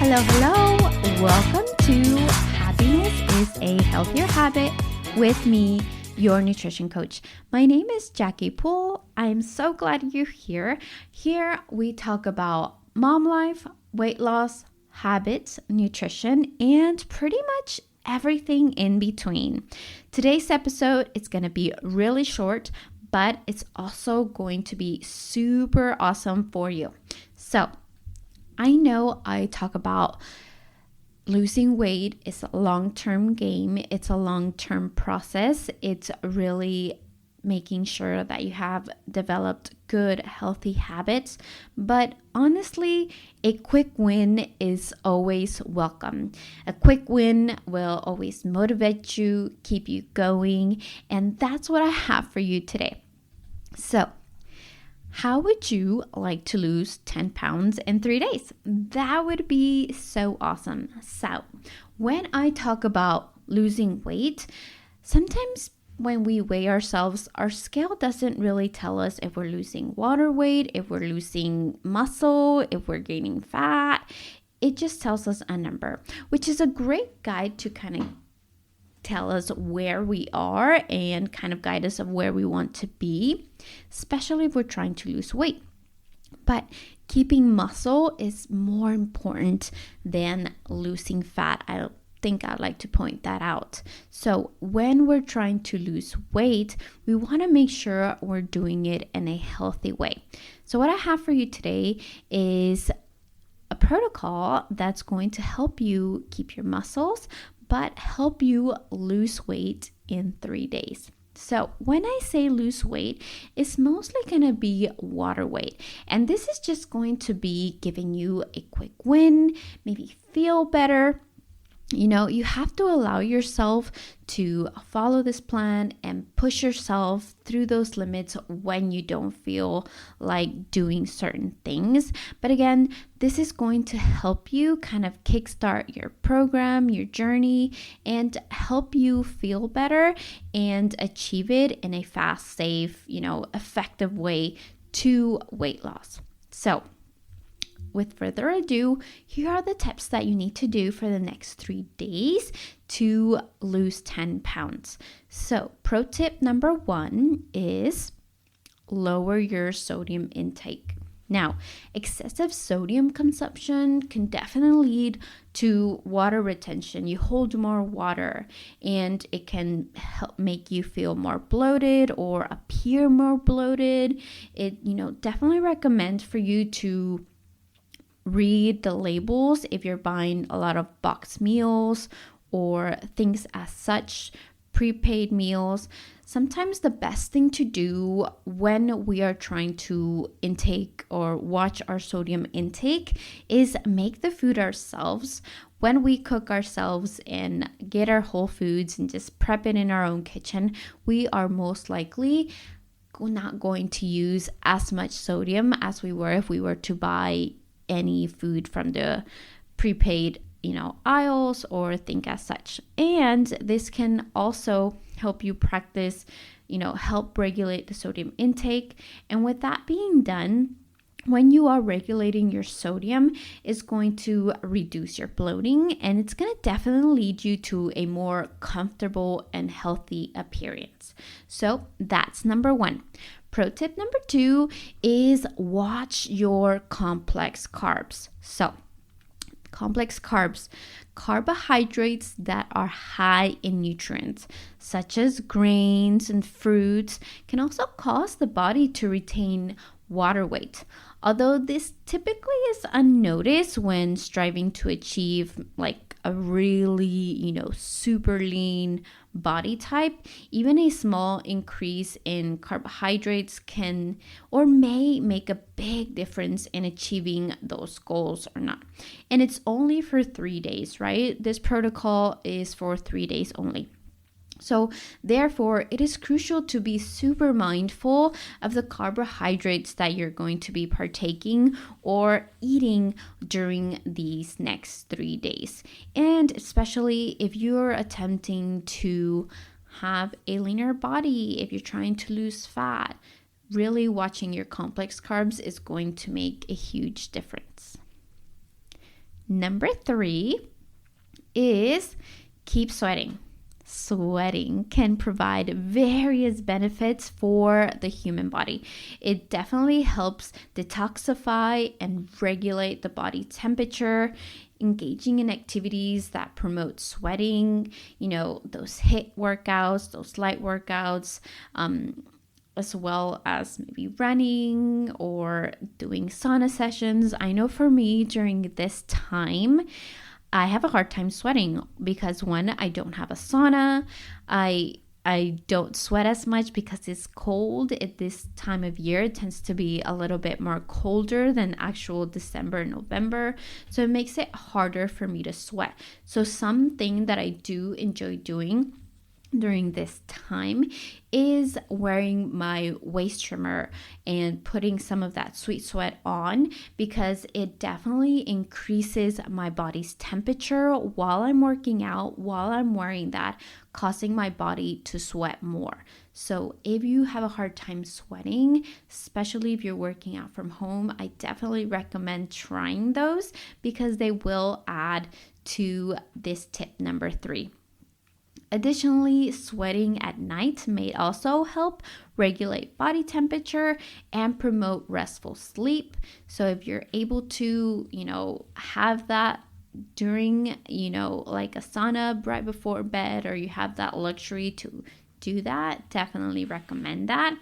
Hello, hello. Welcome to Happiness is a Healthier Habit with me, your nutrition coach. My name is Jackie Poole. I'm so glad you're here. Here we talk about mom life, weight loss, habits, nutrition, and pretty much everything in between. Today's episode is going to be really short, but it's also going to be super awesome for you. So, I know I talk about losing weight is a long-term game. It's a long-term process. It's really making sure that you have developed good, healthy habits. But honestly, a quick win is always welcome. A quick win will always motivate you, keep you going. And that's what I have for you today. So, how would you like to lose 10 pounds in 3 days? That would be so awesome. So, when I talk about losing weight, sometimes when we weigh ourselves, our scale doesn't really tell us if we're losing water weight, if we're losing muscle, if we're gaining fat. It just tells us a number, which is a great guide to kind of tell us where we are and kind of guide us of where we want to be, especially if we're trying to lose weight. But keeping muscle is more important than losing fat. I think I'd like to point that out. So when we're trying to lose weight, we want to make sure we're doing it in a healthy way. So what I have for you today is a protocol that's going to help you keep your muscles, but help you lose weight in 3 days. So when I say lose weight, it's mostly going to be water weight. And this is just going to be giving you a quick win, maybe feel better. You know, you have to allow yourself to follow this plan and push yourself through those limits when you don't feel like doing certain things. But again, this is going to help you kind of kickstart your program, your journey, and help you feel better and achieve it in a fast, safe, effective way to weight loss. So, with further ado, here are the tips that you need to do for the next 3 days to lose 10 pounds. So, pro tip number 1 is lower your sodium intake. Now, excessive sodium consumption can definitely lead to water retention. You hold more water and it can help make you feel more bloated or appear more bloated. It, definitely recommend for you to read the labels if you're buying a lot of boxed meals or things as such, prepaid meals. Sometimes the best thing to do when we are trying to intake or watch our sodium intake is make the food ourselves. When we cook ourselves and get our whole foods and just prep it in our own kitchen, we are most likely not going to use as much sodium as we were if we were to buy any food from the prepaid, aisles or think as such. And this can also help you practice, help regulate the sodium intake. And with that being done, when you are regulating your sodium, it's going to reduce your bloating and it's going to definitely lead you to a more comfortable and healthy appearance. So that's number 1. Pro tip number 2 is watch your complex carbs. So, complex carbs, carbohydrates that are high in nutrients, such as grains and fruits, can also cause the body to retain water weight. Although this typically is unnoticed when striving to achieve like a really, super lean body type, even a small increase in carbohydrates can or may make a big difference in achieving those goals or not. And it's only for 3 days, right? This protocol is for 3 days only. So therefore, it is crucial to be super mindful of the carbohydrates that you're going to be partaking or eating during these next 3 days. And especially if you're attempting to have a leaner body, if you're trying to lose fat, really watching your complex carbs is going to make a huge difference. Number 3 is keep sweating. Sweating can provide various benefits for the human body. It definitely helps detoxify and regulate the body temperature. Engaging in activities that promote sweating, those HIIT workouts, those light workouts, as well as maybe running or doing sauna sessions. I know for me during this time, I have a hard time sweating because one, I don't have a sauna. I don't sweat as much because it's cold at this time of year. It tends to be a little bit more colder than actual December and November. So it makes it harder for me to sweat. So something that I do enjoy doing during this time is wearing my waist trimmer and putting some of that sweet sweat on, because it definitely increases my body's temperature while I'm working out, while I'm wearing that, causing my body to sweat more. So if you have a hard time sweating, especially if you're working out from home, I definitely recommend trying those because they will add to this tip number 3. Additionally, sweating at night may also help regulate body temperature and promote restful sleep. So if you're able to, have that during, like a sauna right before bed, or you have that luxury to do that, definitely recommend that.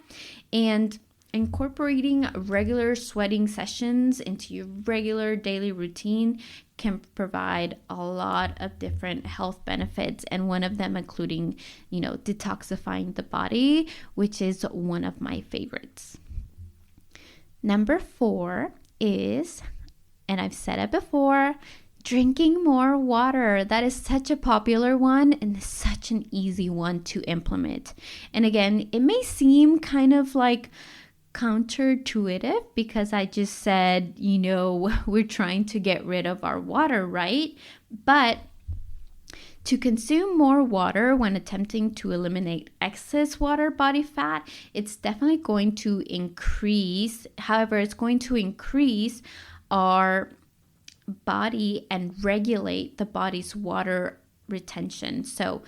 And incorporating regular sweating sessions into your regular daily routine can provide a lot of different health benefits, and one of them including, detoxifying the body, which is one of my favorites. Number 4 is, and I've said it before, drinking more water. That is such a popular one and such an easy one to implement. And again, it may seem kind of like counterintuitive because I just said, we're trying to get rid of our water, right? But to consume more water when attempting to eliminate excess water body fat, it's definitely going to increase. However, it's going to increase our body and regulate the body's water retention. So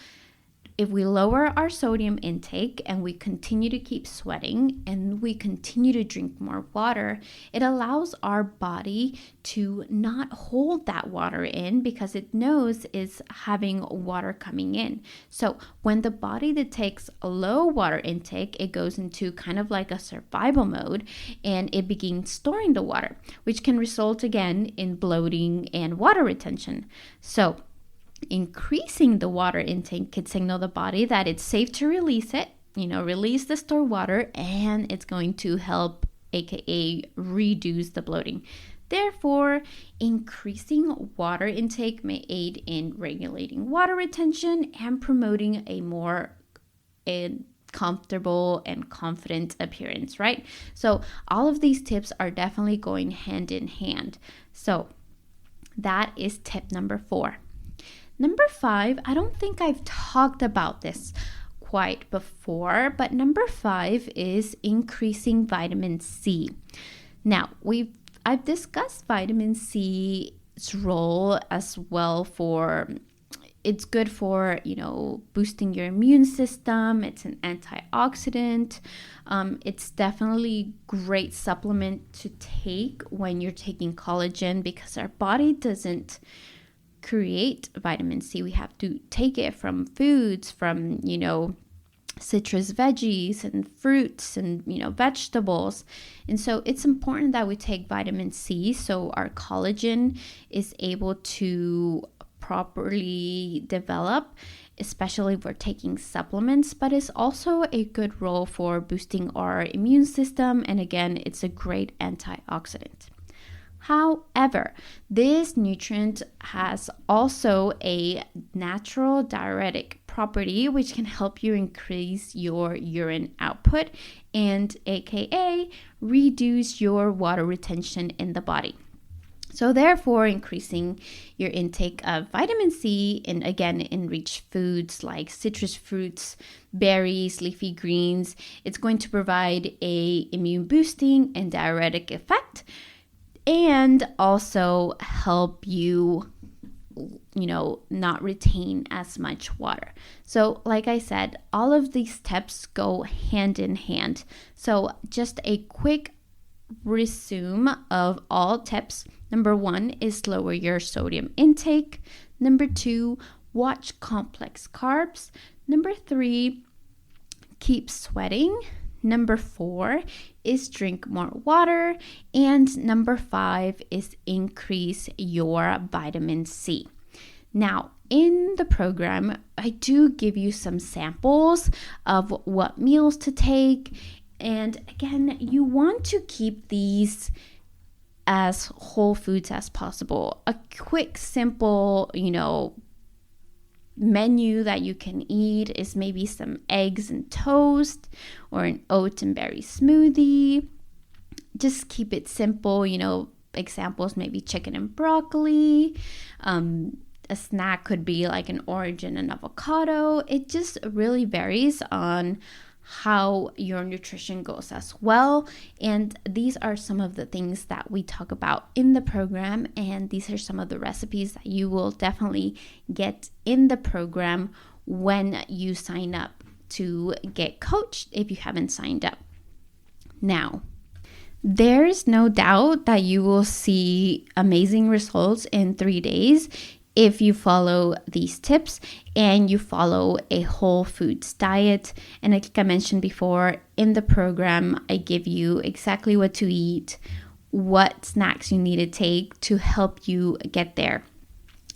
if we lower our sodium intake and we continue to keep sweating and we continue to drink more water, it allows our body to not hold that water in because it knows it's having water coming in. So when the body detects a low water intake, it goes into kind of like a survival mode and it begins storing the water, which can result again in bloating and water retention. So increasing the water intake could signal the body that it's safe to release it, release the stored water, and it's going to help, aka reduce the bloating. Therefore, increasing water intake may aid in regulating water retention and promoting a more comfortable and confident appearance, right? So all of these tips are definitely going hand in hand. So that is tip number 4. Number 5, I don't think I've talked about this quite before, but number 5 is increasing vitamin C. Now, I've discussed vitamin C's role as well for, it's good for, boosting your immune system. It's an antioxidant. It's definitely great supplement to take when you're taking collagen because our body doesn't create vitamin C. We have to take it from foods, from, citrus veggies and fruits and, vegetables. And so it's important that we take vitamin C so our collagen is able to properly develop, especially if we're taking supplements, but it's also a good role for boosting our immune system. And again, it's a great antioxidant. However, this nutrient has also a natural diuretic property, which can help you increase your urine output and aka reduce your water retention in the body. So therefore, increasing your intake of vitamin C and again, enriched foods like citrus fruits, berries, leafy greens, it's going to provide a immune boosting and diuretic effect. and also help you not retain as much water. So like I said, all of these steps go hand in hand. So just a quick resume of all tips. Number 1 is lower your sodium intake. Number 2, watch complex carbs. Number 3, keep sweating. Number 4 is drink more water. And number 5 is increase your vitamin C. Now, in the program, I do give you some samples of what meals to take. And again, you want to keep these as whole foods as possible. A quick, simple, menu that you can eat is maybe some eggs and toast or an oat and berry smoothie. Just keep it simple, examples, maybe chicken and broccoli. A snack could be like an orange and an avocado. It just really varies on how your nutrition goes as well. And these are some of the things that we talk about in the program. And these are some of the recipes that you will definitely get in the program when you sign up to get coached if you haven't signed up. Now, there's no doubt that you will see amazing results in 3 days if you follow these tips and you follow a whole foods diet. And like I mentioned before, in the program, I give you exactly what to eat, what snacks you need to take to help you get there.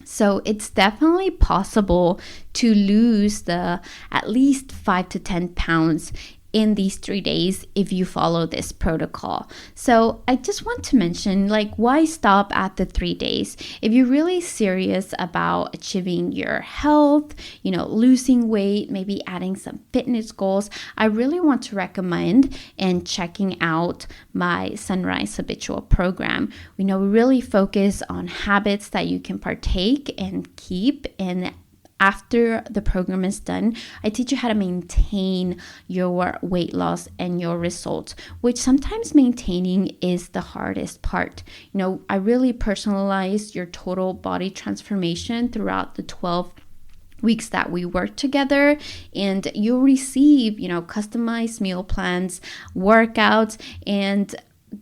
So it's definitely possible to lose at least 5 to 10 pounds in these 3 days if you follow this protocol. So I just want to mention, why stop at the 3 days? If you're really serious about achieving your health, losing weight, maybe adding some fitness goals, I really want to recommend and checking out my Sunrise Habitual program. We really focus on habits that you can partake and keep, and after the program is done, I teach you how to maintain your weight loss and your results, which sometimes maintaining is the hardest part. I really personalize your total body transformation throughout the 12 weeks that we work together, and you'll receive, customized meal plans, workouts, and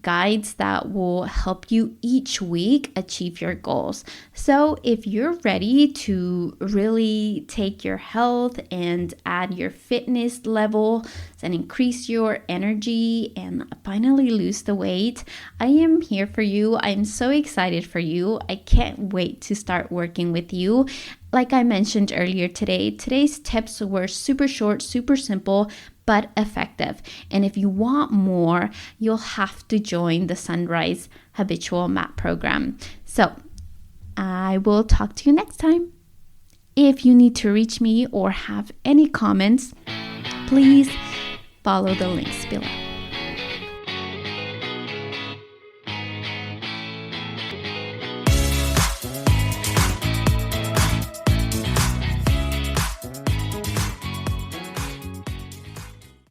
guides that will help you each week achieve your goals. So if you're ready to really take your health and add your fitness level and increase your energy and finally lose the weight, I am here for you. I'm so excited for you. I can't wait to start working with you. Like I mentioned earlier today's tips were super short, super simple, but effective. And if you want more, you'll have to join the Sunrise Habitual MAP program. So I will talk to you next time. If you need to reach me or have any comments, please follow the links below.